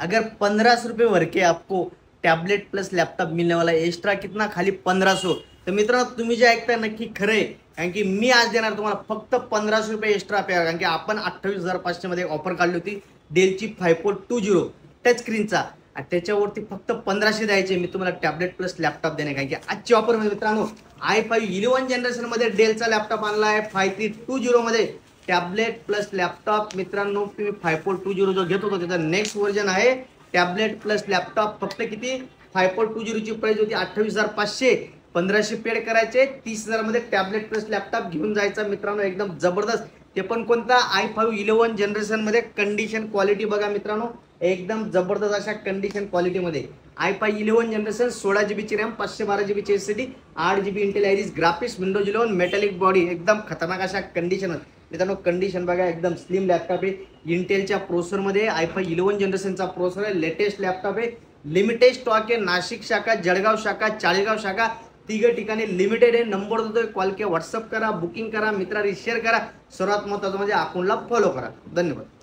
अगर 1500 रुपये भर के आपको टॅबलेट प्लस लॅपटॉप मिलने वाला है, एक्स्ट्रा कितना खाली 1500। तर मित्रांनो तुम्ही जे ऐकताय नक्की खरं आहे, कारण की मी आज देणार तुम्हाला फक्त 1500 रुपये एक्स्ट्रा पे, कारण की आपण 28,500 मध्ये ऑफर काढली होती डेलची 5420 टच स्क्रीनचा, आणि त्याच्यावरती फक्त 1500 द्यायचे मी तुम्हाला टॅबलेट प्लस लॅपटॉप देणे, कारण की आजची ऑफर मध्ये मित्रांनो i5 11 जनरेशन मध्ये डेलचा लॅपटॉप आणला आहे 5320 मध्ये टॅबलेट प्लस लॅपटॉप। मित्रांनो तुम्ही 5420 जो घेत होतो त्याचा नेक्स्ट व्हर्जन आहे टॅबलेट प्लस लॅपटॉप। फक्त किती 5420 ची प्राइस होती 28,500, 1500 पेड करायचे, 30,000 मध्ये टॅबलेट प्लस लॅपटॉप घेऊन जायचा मित्रांनो, एकदम जबरदस्त, ते पण कोणता i5 11 जनरेशन मध्ये। कंडिशन क्वालिटी बघा मित्रांनो, एकदम जबरदस्त अशा कंडिशन क्वालिटी मध्ये i5 11 जनरेशन, 16 GB ची रॅम, 512 GB ची SSD, 8 GB Intel iris graphics, Windows 11 metallic body, एकदम खतरनाक अशा कंडिशन मित्रांनो। कंडिशन बघा एकदम स्लिम लॅपटॉप आहे, इंटेलच्या प्रोसेसर मध्ये i5 11 जनरेशनचा प्रोसेसर आहे, लेटेस्ट लॅपटॉप आहे, लिमिटेड स्टॉक आहे, नाशिक शाखा, जळगाव शाखा, चाळीसगाव शाखा, तिघ ठिकाणी लिमिटेड आहे। नंबर देतोय, कॉल किंवा व्हॉट्सअप करा, बुकिंग करा, मित्रांनी शेअर करा, सर्वात महत्त्वाचं म्हणजे अकाउंटला फॉलो करा। धन्यवाद।